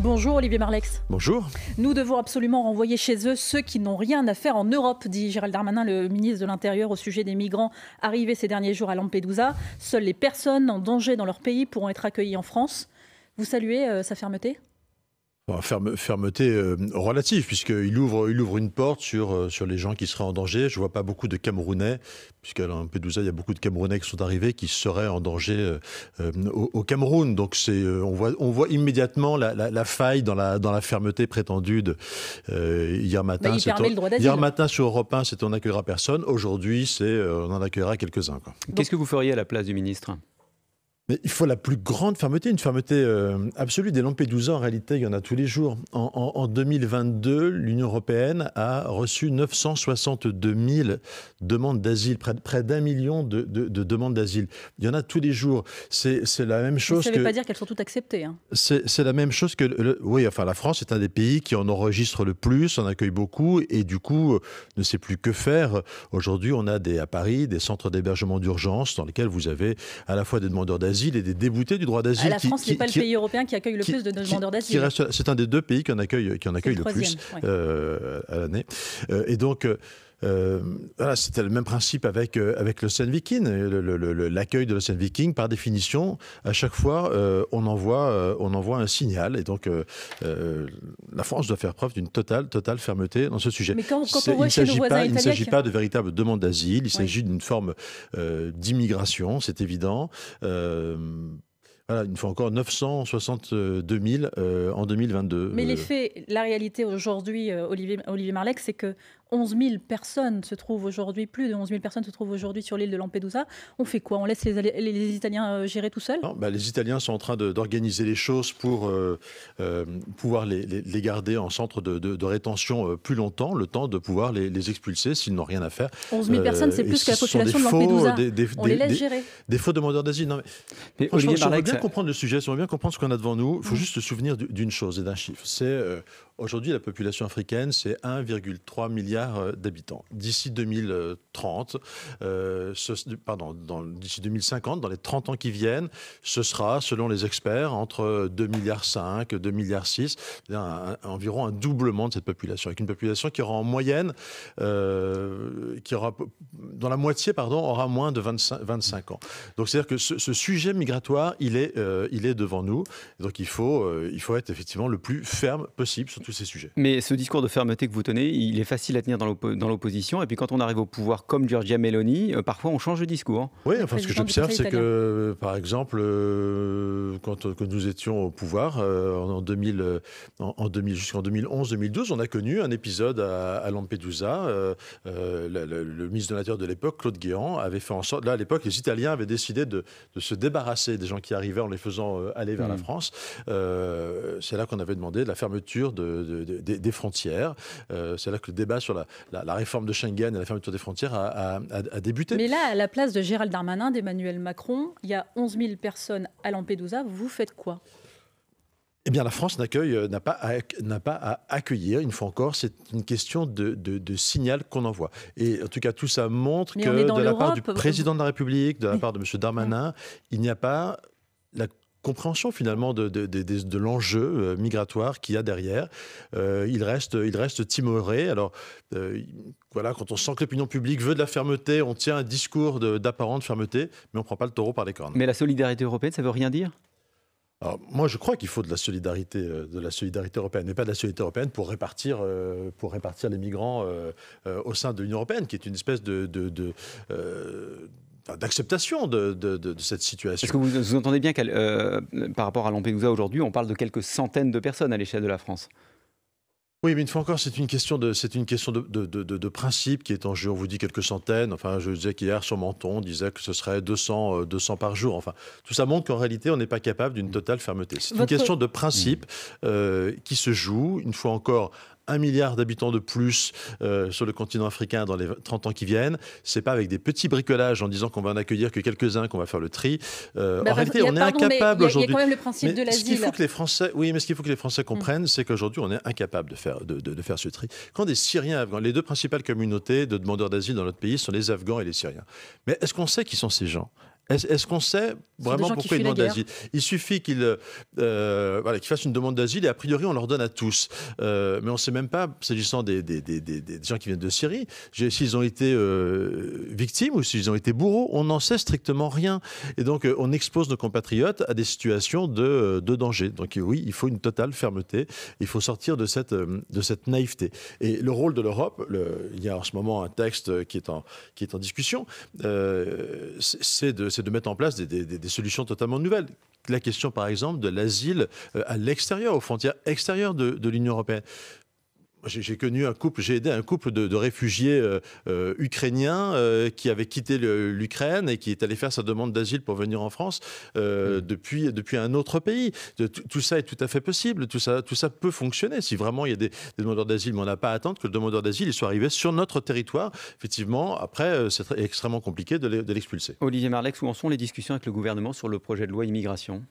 Bonjour Olivier Marleix. Bonjour. Nous devons absolument renvoyer chez eux ceux qui n'ont rien à faire en Europe, dit Gérald Darmanin, le ministre de l'Intérieur, au sujet des migrants arrivés ces derniers jours à Lampedusa. Seules les personnes en danger dans leur pays pourront être accueillies en France. Vous saluez sa fermeté ? Fermeté relative, puisqu'il ouvre une porte sur les gens qui seraient en danger. Je ne vois pas beaucoup de Camerounais, puisqu'à Lampedusa, il y a beaucoup de Camerounais qui sont arrivés, qui seraient en danger au Cameroun. Donc on voit immédiatement la faille dans la fermeté prétendue de hier matin. Hier matin sur Europe 1, c'était on n'accueillera personne. Aujourd'hui, on en accueillera quelques-uns. Qu'est-ce que vous feriez à la place du ministre ? Mais il faut la plus grande fermeté, une fermeté absolue. Des Lampedusa, en réalité, il y en a tous les jours. En 2022, l'Union européenne a reçu 962 000 demandes d'asile, près d'1 million de demandes d'asile. Il y en a tous les jours. C'est la même chose. Ça ne veut pas dire qu'elles sont toutes acceptées. Hein. C'est la même chose que... Oui, enfin, la France est un des pays qui en enregistre le plus, en accueille beaucoup, et du coup, ne sait plus que faire. Aujourd'hui, on a à Paris des centres d'hébergement d'urgence dans lesquels vous avez à la fois des demandeurs d'asile et des déboutés du droit d'asile. La France n'est pas le pays européen qui accueille le plus de demandeurs d'asile. C'est un des deux pays qui en accueille le plus à l'année. Et donc... voilà, c'était le même principe avec l'Ocean Viking. L'accueil de l'Ocean Viking, par définition, à chaque fois, on envoie un signal. Et donc, la France doit faire preuve d'une totale fermeté dans ce sujet. Mais quand on voit chez nos voisins italiens... Il ne s'agit pas de véritable demande d'asile, il s'agit d'une forme d'immigration, c'est évident. Voilà, une fois encore, 962 000 en 2022. Mais les faits, la réalité aujourd'hui, Olivier Marleix, c'est que 11 000 personnes se trouvent aujourd'hui, plus de 11 000 personnes se trouvent aujourd'hui sur l'île de Lampedusa. On fait quoi ? On laisse les Italiens gérer tout seuls ? Non, les Italiens sont en train d'organiser les choses pour pouvoir les garder en centre de rétention plus longtemps, le temps de pouvoir les expulser s'ils n'ont rien à faire. 11 000 personnes, c'est plus que la population de Lampedusa. On les laisse gérer. Des faux demandeurs d'asile. Non, mais franchement, si on veut bien comprendre le sujet, si on veut bien comprendre ce qu'on a devant nous, il faut juste se souvenir d'une chose et d'un chiffre. C'est aujourd'hui, la population africaine, c'est 1,3 milliard d'habitants. D'ici 2030, d'ici 2050, dans les 30 ans qui viennent, ce sera, selon les experts, entre 2,5 milliards, 2,6 milliards, environ un doublement de cette population, avec une population qui aura en moyenne, dans la moitié, aura moins de 25 ans. Donc c'est-à-dire que ce sujet migratoire, il est devant nous. Donc il faut être effectivement le plus ferme possible sur tous ces sujets. Mais ce discours de fermeté que vous tenez, il est facile à tenir dans l'opposition. Et puis quand on arrive au pouvoir, comme Giorgia Meloni, parfois on change de discours. Oui, enfin ce que j'observe, c'est que, par exemple, quand nous étions au pouvoir, jusqu'en 2011-2012, on a connu un épisode à Lampedusa. Le ministre de l'Intérieur de l'époque, Claude Guéant, avait fait en sorte... Là, à l'époque, les Italiens avaient décidé de se débarrasser des gens qui arrivaient en les faisant aller vers la France. C'est là qu'on avait demandé la fermeture des frontières. C'est là que le débat sur la réforme de Schengen et la fermeture des frontières a débuté. Mais là, à la place de Gérald Darmanin, d'Emmanuel Macron, il y a 11 000 personnes à Lampedusa. Vous faites quoi ? Eh bien, la France n'a pas à accueillir. Une fois encore, c'est une question de signal qu'on envoie. Et en tout cas, tout ça montre que de la part du président de la République, de la part de M. Darmanin, il n'y a pas la compréhension finalement de l'enjeu migratoire qu'il y a derrière. Il reste timoré. Alors voilà, quand on sent que l'opinion publique veut de la fermeté, on tient un discours d'apparente fermeté, mais on ne prend pas le taureau par les cornes. Mais la solidarité européenne, ça ne veut rien dire ? Alors, moi, je crois qu'il faut de la solidarité européenne, mais pas de la solidarité européenne pour répartir les migrants au sein de l'Union européenne, qui est une espèce d'acceptation de cette situation. Est-ce que vous entendez bien par rapport à Lampedusa aujourd'hui, on parle de quelques centaines de personnes à l'échelle de la France ? Oui, mais une fois encore, c'est une question de principe qui est en jeu. On vous dit quelques centaines. Enfin, je disais qu'hier, sur Menton, on disait que ce serait 200 par jour. Enfin, tout ça montre qu'en réalité, on n'est pas capable d'une totale fermeté. C'est une question de principe qui se joue, une fois encore, 1 milliard d'habitants de plus sur le continent africain dans les 30 ans qui viennent. C'est pas avec des petits bricolages en disant qu'on va en accueillir que quelques-uns, qu'on va faire le tri. En réalité, on est incapable aujourd'hui. Il y a quand même le principe de l'asile. Ce qu'il faut que les Français comprennent, c'est qu'aujourd'hui, on est incapable de faire ce tri. Quand des Syriens afghans, les deux principales communautés de demandeurs d'asile dans notre pays sont les Afghans et les Syriens. Mais est-ce qu'on sait qui sont ces gens ? Est-ce qu'on sait vraiment pourquoi ils demandent d'asile? Il suffit qu'ils fassent une demande d'asile et a priori on leur donne à tous. Mais on ne sait même pas, s'agissant des gens qui viennent de Syrie, s'ils ont été victimes ou s'ils ont été bourreaux. On n'en sait strictement rien. Et donc on expose nos compatriotes à des situations de danger. Donc oui, il faut une totale fermeté. Il faut sortir de cette naïveté. Et le rôle de l'Europe, il y a en ce moment un texte qui est en discussion, c'est de mettre en place des solutions totalement nouvelles. La question, par exemple, de l'asile à l'extérieur, aux frontières extérieures de l'Union européenne. J'ai aidé un couple de réfugiés ukrainiens qui avaient quitté l'Ukraine et qui est allé faire sa demande d'asile pour venir en France depuis un autre pays. Tout ça est tout à fait possible, tout ça peut fonctionner. Si vraiment il y a des demandeurs d'asile, mais on n'a pas à attendre que le demandeur d'asile il soit arrivé sur notre territoire. Effectivement, après, c'est extrêmement compliqué de l'expulser. Olivier Marleix, où en sont les discussions avec le gouvernement sur le projet de loi immigration ?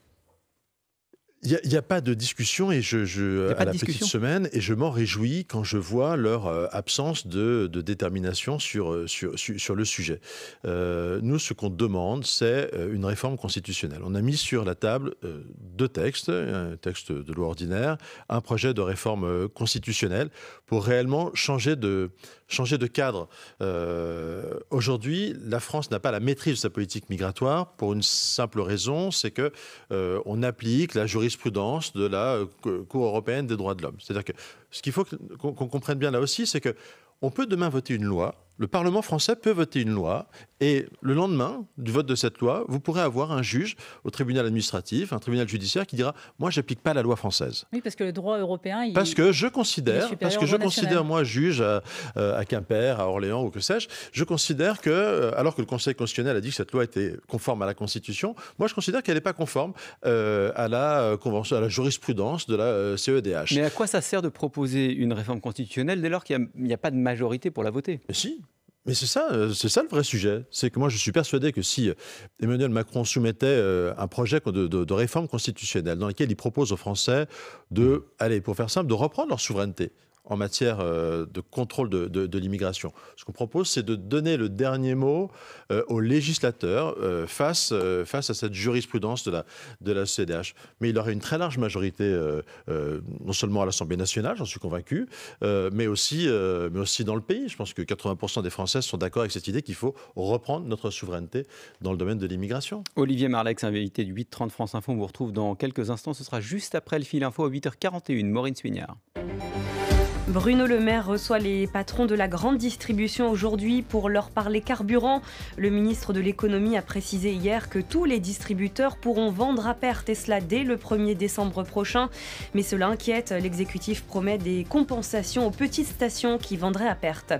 Il n'y a pas de discussion et petite semaine, et je m'en réjouis quand je vois leur absence de détermination sur le sujet. Nous, ce qu'on demande, c'est une réforme constitutionnelle. On a mis sur la table deux textes, un texte de loi ordinaire, un projet de réforme constitutionnelle pour réellement changer de cadre. Aujourd'hui, la France n'a pas la maîtrise de sa politique migratoire pour une simple raison, c'est que on applique la jurisprudence de la Cour européenne des droits de l'homme. C'est-à-dire que ce qu'il faut qu'on comprenne bien là aussi, c'est qu'on peut demain voter une loi, le Parlement français peut voter une loi, et le lendemain du vote de cette loi, vous pourrez avoir un juge au tribunal administratif, un tribunal judiciaire qui dira « moi, j'applique pas la loi française ». Oui, parce que le droit européen... Parce que je considère, moi, juge à Quimper, à Orléans ou que sais-je, je considère que, alors que le Conseil constitutionnel a dit que cette loi était conforme à la Constitution, moi, je considère qu'elle n'est pas conforme à la convention, à la jurisprudence de la CEDH. Mais à quoi ça sert de proposer une réforme constitutionnelle dès lors qu'il n'y a pas de majorité pour la voter ? Mais si. Mais c'est ça le vrai sujet. C'est que moi, je suis persuadé que si Emmanuel Macron soumettait un projet de réforme constitutionnelle dans lequel il propose aux Français pour faire simple, de reprendre leur souveraineté en matière de contrôle de l'immigration. Ce qu'on propose, c'est de donner le dernier mot aux législateurs face à cette jurisprudence de la CEDH. Mais il aurait une très large majorité, non seulement à l'Assemblée nationale, j'en suis convaincu, mais aussi dans le pays. Je pense que 80% des Français sont d'accord avec cette idée qu'il faut reprendre notre souveraineté dans le domaine de l'immigration. Olivier Marleix, invité du 8h30 France Info, on vous retrouve dans quelques instants. Ce sera juste après le fil info à 8h41. Maureen Suignard. Bruno Le Maire reçoit les patrons de la grande distribution aujourd'hui pour leur parler carburant. Le ministre de l'économie a précisé hier que tous les distributeurs pourront vendre à perte, et cela dès le 1er décembre prochain. Mais cela inquiète, l'exécutif promet des compensations aux petites stations qui vendraient à perte.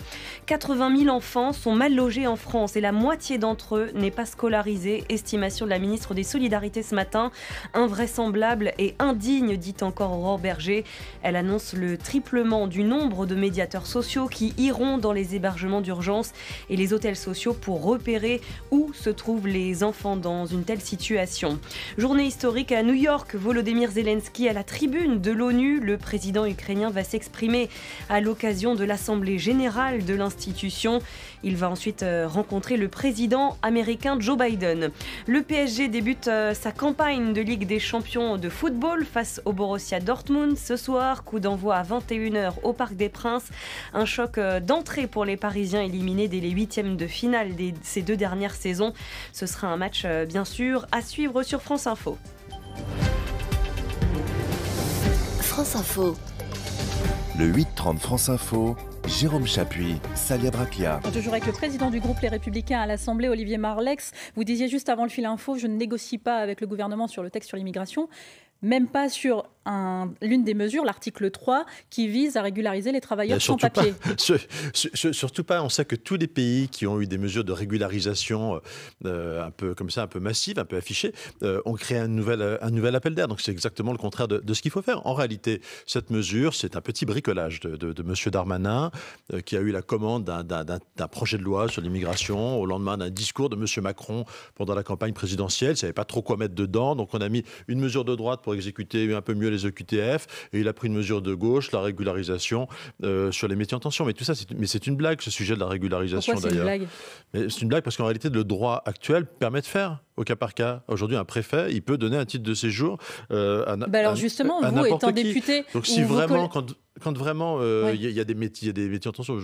80 000 enfants sont mal logés en France et la moitié d'entre eux n'est pas scolarisée. Estimation de la ministre des Solidarités ce matin. Invraisemblable et indigne, dit encore Aurore Berger. Elle annonce le triplement du nombre de médiateurs sociaux qui iront dans les hébergements d'urgence et les hôtels sociaux pour repérer où se trouvent les enfants dans une telle situation. Journée historique à New York, Volodymyr Zelensky à la tribune de l'ONU. Le président ukrainien va s'exprimer à l'occasion de l'Assemblée générale de l'institution. Il va ensuite rencontrer le président américain Joe Biden. Le PSG débute sa campagne de Ligue des champions de football face au Borussia Dortmund. Ce soir, coup d'envoi à 21h au Parc des Princes. Un choc d'entrée pour les Parisiens éliminés dès les 8e de finale de ces deux dernières saisons. Ce sera un match, bien sûr, à suivre sur France Info. France Info. Le 8h30 France Info. Jérôme Chapuis, Salia Bracchia. Toujours avec le président du groupe Les Républicains à l'Assemblée, Olivier Marleix. Vous disiez juste avant le fil info, je ne négocie pas avec le gouvernement sur le texte sur l'immigration. Même pas sur l'une des mesures, l'article 3, qui vise à régulariser les travailleurs sans papier. Surtout pas. On sait que tous les pays qui ont eu des mesures de régularisation un peu comme ça, un peu massives, un peu affichées, ont créé un nouvel appel d'air. Donc c'est exactement le contraire de ce qu'il faut faire. En réalité, cette mesure, c'est un petit bricolage de M. Darmanin, qui a eu la commande d'un projet de loi sur l'immigration au lendemain d'un discours de M. Macron pendant la campagne présidentielle. Il ne savait pas trop quoi mettre dedans. Donc on a mis une mesure de droite pour exécuter un peu mieux les OQTF, et il a pris une mesure de gauche, la régularisation sur les métiers en tension. Mais tout ça, c'est une blague, ce sujet de la régularisation. Pourquoi c'est d'ailleurs. Une blague ? Mais c'est une blague parce qu'en réalité, le droit actuel permet de faire. au cas par cas. Aujourd'hui, un préfet, il peut donner un titre de séjour alors justement, vous étant député... Donc si vraiment, quand vraiment il y a des métiers, attention,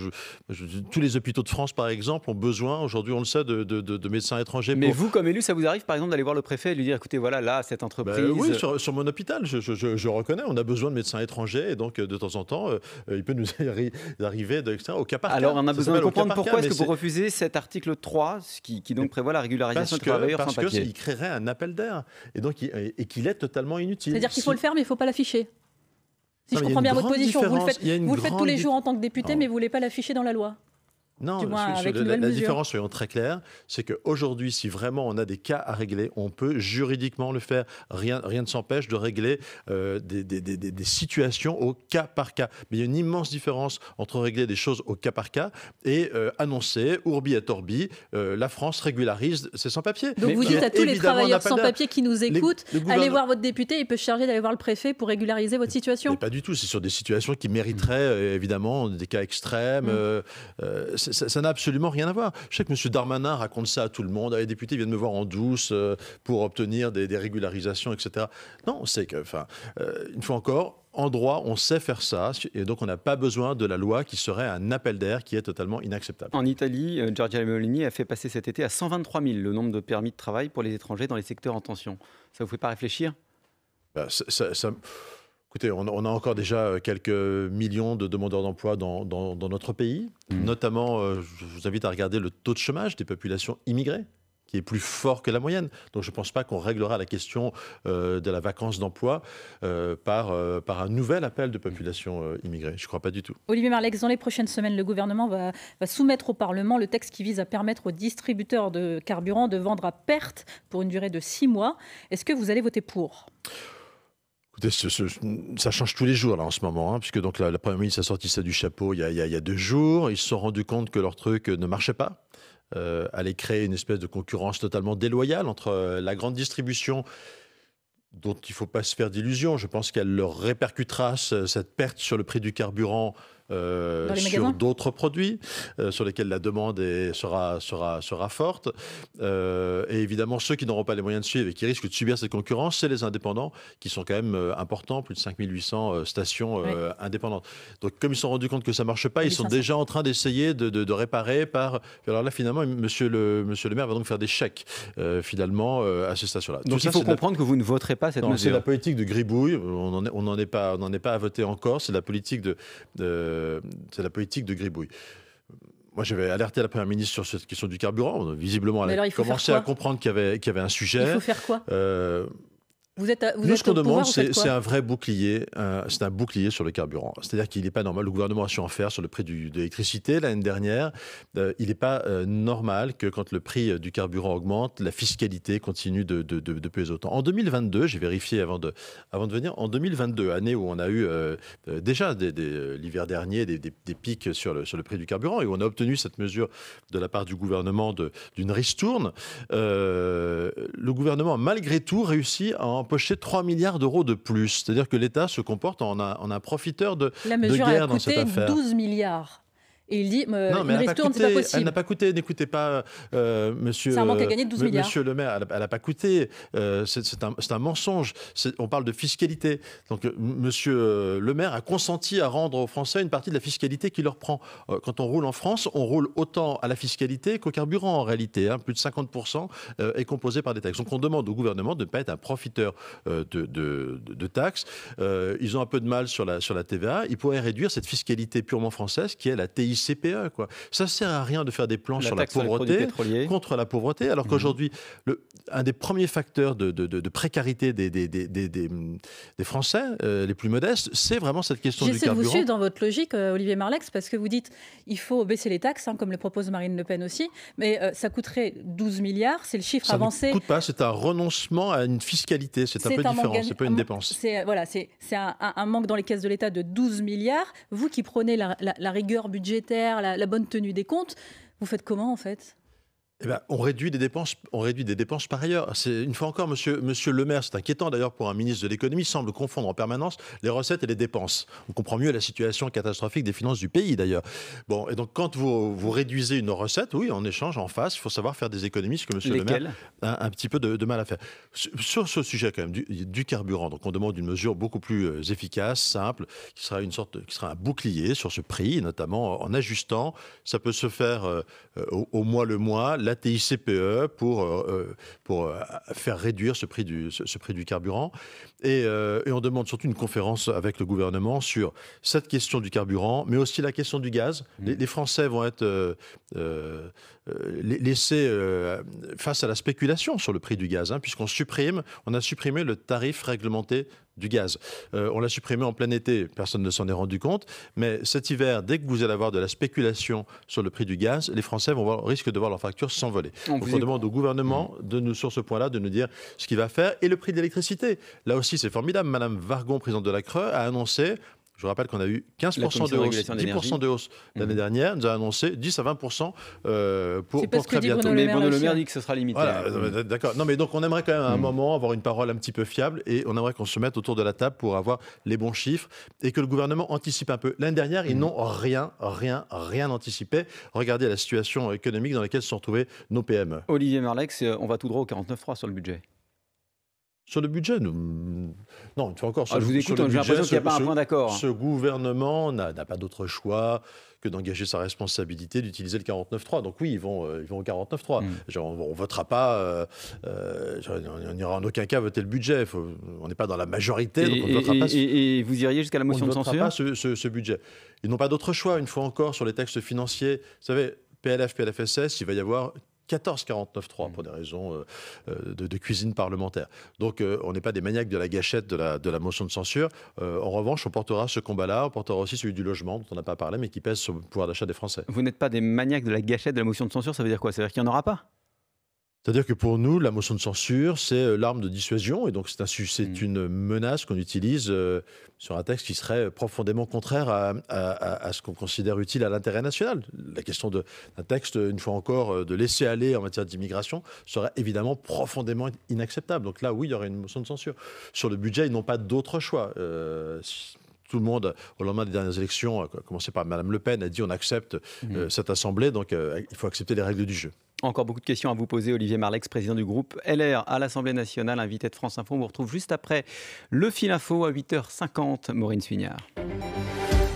tous les hôpitaux de France, par exemple, ont besoin, aujourd'hui on le sait, de médecins étrangers. Mais vous, comme élu, ça vous arrive par exemple d'aller voir le préfet et lui dire, écoutez, voilà, là, cette entreprise... oui, sur mon hôpital, je reconnais, on a besoin de médecins étrangers, et donc de temps en temps, il peut nous arriver au cas par cas. Alors on a besoin de comprendre pourquoi est-ce que vous refusez cet article 3, qui donc prévoit la régularisation des travailleurs sans papier. Parce qu'il créerait un appel d'air, et qu'il est totalement inutile. C'est-à-dire qu'il faut le faire, mais il ne faut pas l'afficher. Si je comprends bien votre position, vous le faites tous les jours en tant que député, mais vous ne voulez pas l'afficher dans la loi. Non, la différence, soyons très clairs, c'est qu'aujourd'hui, si vraiment on a des cas à régler, on peut juridiquement le faire. Rien ne s'empêche de régler des situations au cas par cas. Mais il y a une immense différence entre régler des choses au cas par cas et annoncer, urbi et orbi, la France régularise ses sans-papiers. Donc vous dites à tous les travailleurs sans-papiers qui nous écoutent, allez voir votre député, il peut se charger d'aller voir le préfet pour régulariser votre situation. Mais pas du tout, c'est sur des situations qui mériteraient évidemment des cas extrêmes. Ça n'a absolument rien à voir. Je sais que M. Darmanin raconte ça à tout le monde. Les députés viennent me voir en douce pour obtenir des régularisations, etc. Non, c'est que, une fois encore, en droit, on sait faire ça. Et donc, on n'a pas besoin de la loi qui serait un appel d'air qui est totalement inacceptable. En Italie, Giorgia Meloni a fait passer cet été à 123 000 le nombre de permis de travail pour les étrangers dans les secteurs en tension. Ça ne vous fait pas réfléchir ? Écoutez, on a encore déjà quelques millions de demandeurs d'emploi dans notre pays. Notamment, je vous invite à regarder le taux de chômage des populations immigrées, qui est plus fort que la moyenne. Donc je ne pense pas qu'on réglera la question de la vacance d'emploi par un nouvel appel de population immigrée. Je ne crois pas du tout. Olivier Marleix, dans les prochaines semaines, le gouvernement va soumettre au Parlement le texte qui vise à permettre aux distributeurs de carburant de vendre à perte pour une durée de 6 mois. Est-ce que vous allez voter pour ? Écoutez, ça change tous les jours là en ce moment, puisque donc la Première ministre a sorti ça du chapeau il y a 2 jours. Ils se sont rendus compte que leur truc ne marchait pas. Allait créer une espèce de concurrence totalement déloyale entre la grande distribution, dont il ne faut pas se faire d'illusions. Je pense qu'elle leur répercutera cette perte sur le prix du carburant sur d'autres produits sur lesquels la demande sera forte. Et évidemment, ceux qui n'auront pas les moyens de suivre et qui risquent de subir cette concurrence, c'est les indépendants qui sont quand même importants, plus de 5800 stations indépendantes. Donc comme ils se sont rendus compte que ça ne marche pas, ils sont déjà en train d'essayer de réparer par... Alors là, finalement, monsieur le maire va donc faire des chèques finalement à ces stations-là. Donc il faut comprendre que vous ne voterez pas cette mesure. C'est la politique de gribouille, on n'en est pas à voter encore, c'est la politique de gribouille. Moi, j'avais alerté la Première ministre sur cette question du carburant. Visiblement, elle a commencé à comprendre qu'il y avait un sujet. Il faut faire quoi ? Nous, ce qu'on demande, c'est un vrai bouclier. C'est un bouclier sur le carburant. C'est-à-dire qu'il n'est pas normal. Le gouvernement a su en faire sur le prix de l'électricité l'année dernière. Il n'est pas normal que quand le prix du carburant augmente, la fiscalité continue de peser autant. En 2022, j'ai vérifié avant de venir, en 2022, année où on a eu déjà l'hiver dernier des pics sur le prix du carburant et où on a obtenu cette mesure de la part du gouvernement d'une ristourne, le gouvernement a malgré tout réussi à empocher 3 milliards d'euros de plus. C'est-à-dire que l'État se comporte en un profiteur de guerre dans cette affaire. La mesure a coûté 12 milliards. Et il dit, non, mais une ristourne, c'est pas possible. Elle n'a pas coûté, n'écoutez pas monsieur... C'est un manque à gagner de 12 milliards. Monsieur le maire, elle n'a pas coûté. C'est un mensonge. On parle de fiscalité. Donc monsieur le maire a consenti à rendre aux Français une partie de la fiscalité qu'il leur prend. Quand on roule en France, on roule autant à la fiscalité qu'au carburant en réalité. Plus de 50% est composé par des taxes. Donc on demande au gouvernement de ne pas être un profiteur de taxes. Ils ont un peu de mal sur la TVA. Ils pourraient réduire cette fiscalité purement française qui est la TICPE. Ça ne sert à rien de faire des plans sur la pauvreté, contre la pauvreté, alors qu'aujourd'hui, un des premiers facteurs de précarité des Français les plus modestes, c'est vraiment cette question du carburant. J'essaie de vous suivre dans votre logique, Olivier Marleix, parce que vous dites il faut baisser les taxes, comme le propose Marine Le Pen aussi, mais ça coûterait 12 milliards, c'est le chiffre avancé. Ça ne coûte pas, c'est un renoncement à une fiscalité, c'est un peu différent, c'est pas une dépense. C'est un manque dans les caisses de l'État de 12 milliards. Vous qui prenez la rigueur budgétaire, la bonne tenue des comptes, vous faites comment en fait ? On réduit des dépenses par ailleurs. Une fois encore, monsieur Le Maire, c'est inquiétant d'ailleurs pour un ministre de l'économie, semble confondre en permanence les recettes et les dépenses. On comprend mieux la situation catastrophique des finances du pays d'ailleurs. Bon, et donc quand vous réduisez une recette, oui, en échange, en face, il faut savoir faire des économies, ce que monsieur Le Maire a un petit peu de mal à faire. Sur ce sujet quand même, du carburant, donc on demande une mesure beaucoup plus efficace, simple, qui sera un bouclier sur ce prix, notamment en ajustant. Ça peut se faire au mois le mois, la TICPE pour faire réduire ce prix du carburant. Et on demande surtout une conférence avec le gouvernement sur cette question du carburant, mais aussi la question du gaz. Les Français vont être laissés face à la spéculation sur le prix du gaz, puisqu'on a supprimé le tarif réglementé du gaz. On l'a supprimé en plein été, personne ne s'en est rendu compte, mais cet hiver, dès que vous allez avoir de la spéculation sur le prix du gaz, les Français risquent de voir leur facture s'envoler. Donc on demande au gouvernement, sur ce point-là, de nous dire ce qu'il va faire. Et le prix de l'électricité. Là aussi, c'est formidable. Madame Vargon, présidente de la CRE, a annoncé... Je vous rappelle qu'on a eu 15% de hausse, 10% de hausse l'année dernière. Elle nous a annoncé 10 à 20% pour très bientôt. Mais Bruno Le Maire dit que ce sera limité. Voilà, d'accord. Non, mais donc on aimerait quand même à un moment avoir une parole un petit peu fiable et on aimerait qu'on se mette autour de la table pour avoir les bons chiffres et que le gouvernement anticipe un peu. L'année dernière, ils n'ont rien anticipé. Regardez la situation économique dans laquelle se sont retrouvés nos PME. Olivier Marleix, on va tout droit au 49.3 sur le budget. Sur le budget, non, une fois encore, je vous écoute, j'ai l'impression qu'il n'y a pas un point d'accord. Ce gouvernement n'a pas d'autre choix que d'engager sa responsabilité, d'utiliser le 49.3. Donc oui, ils vont au 49.3. On ne votera pas, on n'ira en aucun cas voter le budget. On n'est pas dans la majorité, donc on ne votera pas. Et vous iriez jusqu'à la motion de censure ? On ne votera pas ce budget. Ils n'ont pas d'autre choix, une fois encore, sur les textes financiers. Vous savez, PLF, PLFSS, il va y avoir 14-49-3 pour des raisons de cuisine parlementaire. Donc on n'est pas des maniaques de la gâchette de la motion de censure. En revanche, on portera ce combat-là, on portera aussi celui du logement, dont on n'a pas parlé, mais qui pèse sur le pouvoir d'achat des Français. Vous n'êtes pas des maniaques de la gâchette de la motion de censure, ça veut dire quoi ? Ça veut dire qu'il n'y en aura pas ? C'est-à-dire que pour nous, la motion de censure, c'est l'arme de dissuasion, et donc c'est une menace qu'on utilise sur un texte qui serait profondément contraire à ce qu'on considère utile à l'intérêt national. La question d'un texte, une fois encore, de laisser aller en matière d'immigration serait évidemment profondément inacceptable. Donc là, oui, il y aurait une motion de censure. Sur le budget, ils n'ont pas d'autre choix. Tout le monde, au lendemain des dernières élections, à commencer par Mme Le Pen, a dit on accepte cette assemblée, donc il faut accepter les règles du jeu. Encore beaucoup de questions à vous poser. Olivier Marleix, président du groupe LR à l'Assemblée nationale, invité de France Info. On vous retrouve juste après le fil info à 8h50. Maureen Suignard.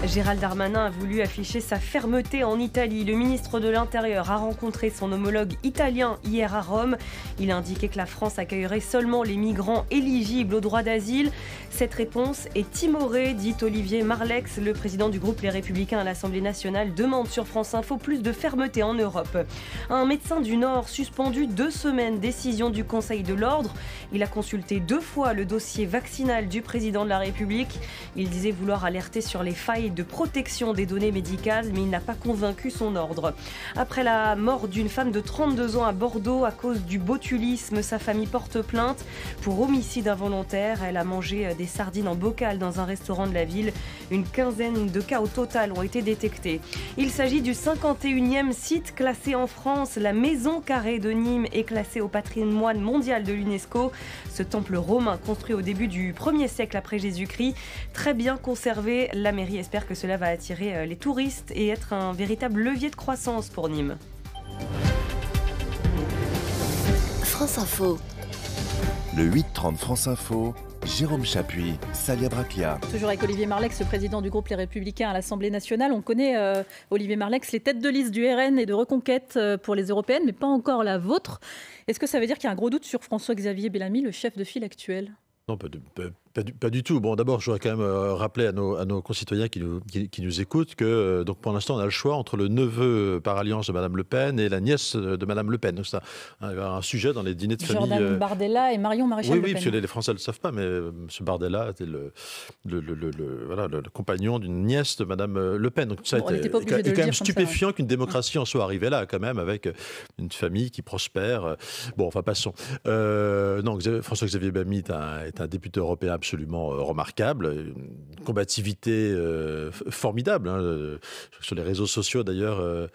Gérald Darmanin a voulu afficher sa fermeté en Italie. Le ministre de l'Intérieur a rencontré son homologue italien hier à Rome. Il a indiqué que la France accueillerait seulement les migrants éligibles au droit d'asile. Cette réponse est timorée, dit Olivier Marleix. Le président du groupe Les Républicains à l'Assemblée nationale demande sur France Info plus de fermeté en Europe. Un médecin du Nord suspendu 2 semaines, décision du Conseil de l'Ordre. Il a consulté 2 fois le dossier vaccinal du président de la République. Il disait vouloir alerter sur les failles de protection des données médicales, mais il n'a pas convaincu son ordre. Après la mort d'une femme de 32 ans à Bordeaux à cause du botulisme, sa famille porte plainte pour homicide involontaire. Elle a mangé des sardines en bocal dans un restaurant de la ville. Une quinzaine de cas au total ont été détectés. Il s'agit du 51e site classé en France. La Maison Carrée de Nîmes est classée au patrimoine mondial de l'UNESCO. Ce temple romain construit au début du 1er siècle après Jésus-Christ, très bien conservé. La mairie espère que cela va attirer les touristes et être un véritable levier de croissance pour Nîmes. France Info. Le 8-30 France Info. Jérôme Chapuis, Salia Braclia. Toujours avec Olivier Marleix, le président du groupe Les Républicains à l'Assemblée nationale. On connaît, Olivier Marleix, les têtes de liste du RN et de Reconquête pour les européennes, mais pas encore la vôtre. Est-ce que ça veut dire qu'il y a un gros doute sur François-Xavier Bellamy, le chef de file actuel ? Non, pas du tout. Bon, d'abord, je voudrais quand même rappeler à nos concitoyens qui nous écoutent que donc pour l'instant, on a le choix entre le neveu par alliance de Mme Le Pen et la nièce de Mme Le Pen. Donc c'est un sujet dans les dîners de famille. Jordan Bardella et Marion Maréchal Le Pen. Oui, parce que les Français ne le savent pas, mais M. Bardella était le compagnon d'une nièce de Mme Le Pen. Donc ça est quand même stupéfiant qu'une démocratie en soit arrivée là, quand même, avec une famille qui prospère. Bon, enfin, passons. Non, François-Xavier Bellamy est un député européen absolument remarquable, une combativité formidable. Hein. Sur les réseaux sociaux, d'ailleurs,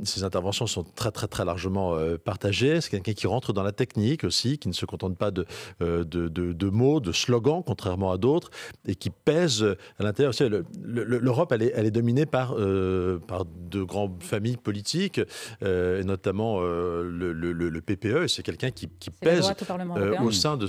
ces interventions sont très, très, très largement partagées. C'est quelqu'un qui rentre dans la technique aussi, qui ne se contente pas de mots, de slogans, contrairement à d'autres, et qui pèse à l'intérieur. L'Europe, elle est dominée par de grandes familles politiques, et notamment le PPE. C'est quelqu'un qui pèse au sein de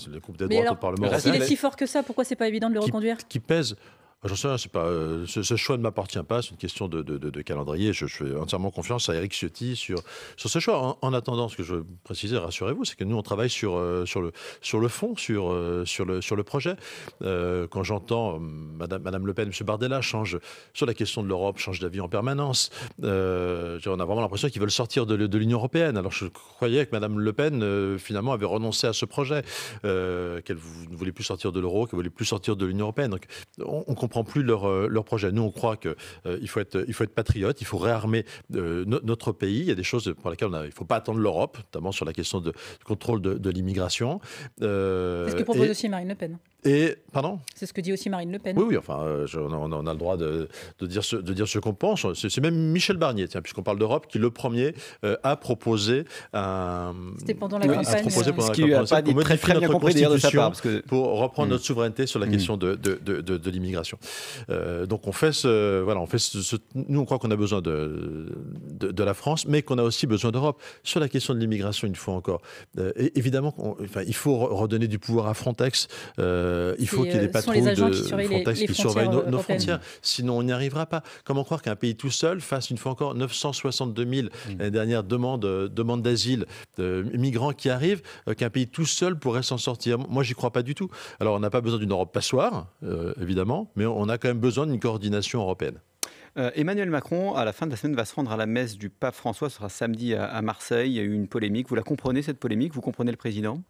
le groupe des droites au Parlement européen. Il est si fort que ça, pourquoi c'est pas évident de le reconduire ? Qui pèse. J'en sais rien, c'est pas, ce choix ne m'appartient pas, c'est une question de calendrier. Je fais entièrement confiance à Éric Ciotti sur ce choix. En attendant, ce que je veux préciser, rassurez-vous, c'est que nous, on travaille sur le fond, sur le projet. Quand j'entends Madame Le Pen, M. Bardella change sur la question de l'Europe, change d'avis en permanence, on a vraiment l'impression qu'ils veulent sortir de l'Union européenne. Alors je croyais que Madame Le Pen, finalement, avait renoncé à ce projet, qu'elle ne voulait plus sortir de l'euro, qu'elle ne voulait plus sortir de l'Union européenne. Donc, on comprend plus leur projet. Nous, on croit qu'il faut être patriote, il faut réarmer notre pays. Il y a des choses pour lesquelles il ne faut pas attendre l'Europe, notamment sur la question du contrôle de l'immigration. C'est ce que propose aussi Marine Le Pen. Pardon ? C'est ce que dit aussi Marine Le Pen. Oui, enfin, on a le droit de dire ce qu'on pense. C'est même Michel Barnier, puisqu'on parle d'Europe, qui le premier a proposé un... C'était pendant la campagne. Ce qui n'a pas dit très bien compris d'ailleurs de sa part. Pour reprendre notre souveraineté sur la question de l'immigration. Donc on fait nous on croit qu'on a besoin de la France, mais qu'on a aussi besoin d'Europe. Sur la question de l'immigration, une fois encore, évidemment, il faut redonner du pouvoir à Frontex. Il faut qu'il y ait des patrouilles de Frontex qui surveillent nos frontières. Sinon, on n'y arrivera pas. Comment croire qu'un pays tout seul fasse, une fois encore, 962 000 l'année dernière demandes d'asile, migrants qui arrivent, qu'un pays tout seul pourrait s'en sortir? Moi, j'y crois pas du tout. Alors, on n'a pas besoin d'une Europe passoire, évidemment, mais on a quand même besoin d'une coordination européenne. Emmanuel Macron, à la fin de la semaine, va se rendre à la messe du pape François. Ce sera samedi à Marseille. Il y a eu une polémique. Vous la comprenez, cette polémique? Vous comprenez le président?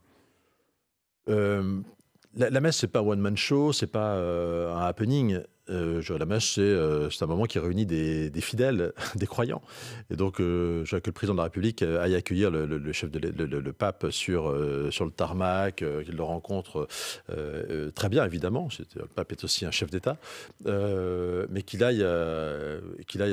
La messe, c'est pas un one-man show, c'est pas un happening. La messe, c'est un moment qui réunit des fidèles, des croyants. Et donc, je veux que le président de la République aille accueillir le pape sur le tarmac, qu'il le rencontre très bien, évidemment. Le pape est aussi un chef d'État. Mais qu'il aille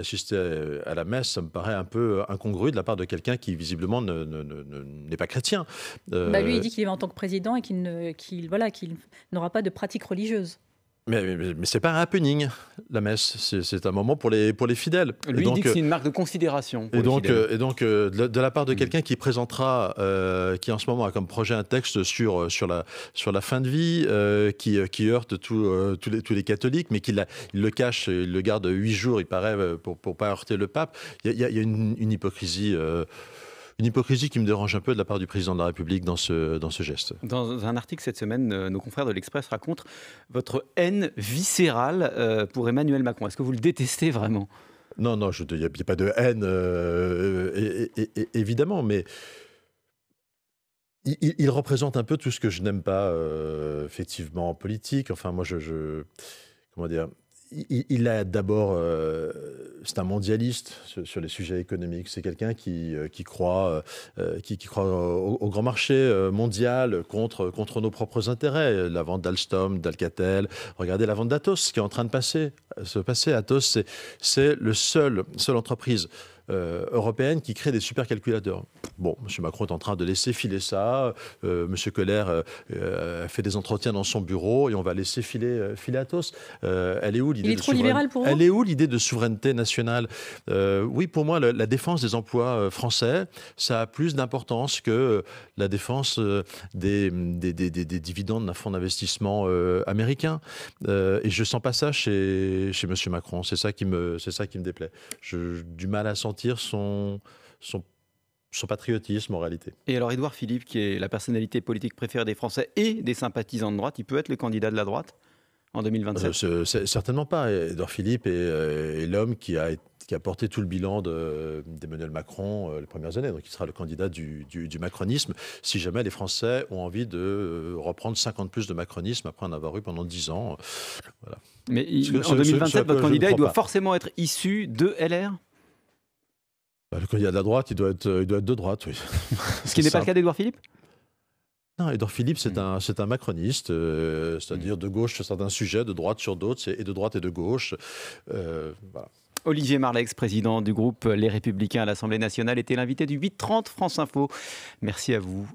assister à la messe, ça me paraît un peu incongru de la part de quelqu'un qui, visiblement, n'est pas chrétien. Lui, il dit qu'il est en tant que président et qu'il n'aura pas de pratique religieuse. Mais c'est pas un happening, la messe. C'est un moment pour les fidèles. Lui, il dit que c'est une marque de considération pour les fidèles. Et donc, de la part de quelqu'un qui présentera, qui en ce moment a comme projet un texte sur la fin de vie, qui heurte tous les catholiques, mais il le cache, il le garde 8 jours, il paraît, pour pas heurter le pape. Il y a une hypocrisie. Une hypocrisie qui me dérange un peu de la part du président de la République dans ce geste. Dans un article cette semaine, nos confrères de l'Express racontent votre haine viscérale pour Emmanuel Macron. Est-ce que vous le détestez vraiment? Non, il n'y a pas de haine, évidemment, mais il représente un peu tout ce que je n'aime pas, effectivement, en politique. Enfin, moi, comment dire ? Il a d'abord, c'est un mondialiste sur les sujets économiques. C'est quelqu'un qui croit au grand marché mondial contre nos propres intérêts. La vente d'Alstom, d'Alcatel. Regardez la vente d'Atos, qui est en train de se passer. Atos, c'est le seule entreprise européenne qui crée des supercalculateurs. Bon, M. Macron est en train de laisser filer ça. M. Keller fait des entretiens dans son bureau et on va laisser filer Atos. Elle est où l'idée? Il est trop libéral pour vous? Elle est où l'idée de souveraineté nationale? Oui, pour moi, la défense des emplois français, ça a plus d'importance que la défense des dividendes d'un fonds d'investissement américain. Et je sens pas ça chez M. Macron. C'est ça qui me déplaît. J'ai du mal à sentir son patriotisme en réalité. Et alors Édouard Philippe, qui est la personnalité politique préférée des Français et des sympathisants de droite, il peut être le candidat de la droite en 2027? Certainement pas. Édouard Philippe est l'homme qui a porté tout le bilan d'Emmanuel Macron les premières années. Donc il sera le candidat du macronisme si jamais les Français ont envie de reprendre 50 plus de macronisme après en avoir eu pendant 10 ans. Voilà. Mais en 2027, votre candidat, il doit forcément être issu de LR? Le candidat de la droite, il doit être de droite, oui. Ce qui n'est pas le cas d'Édouard Philippe? Non, Édouard Philippe, c'est un macroniste, c'est-à-dire de gauche sur certains sujets, de droite sur d'autres, et de droite et de gauche. Voilà. Olivier Marleix, président du groupe Les Républicains à l'Assemblée nationale, était l'invité du 8h30 France Info. Merci à vous.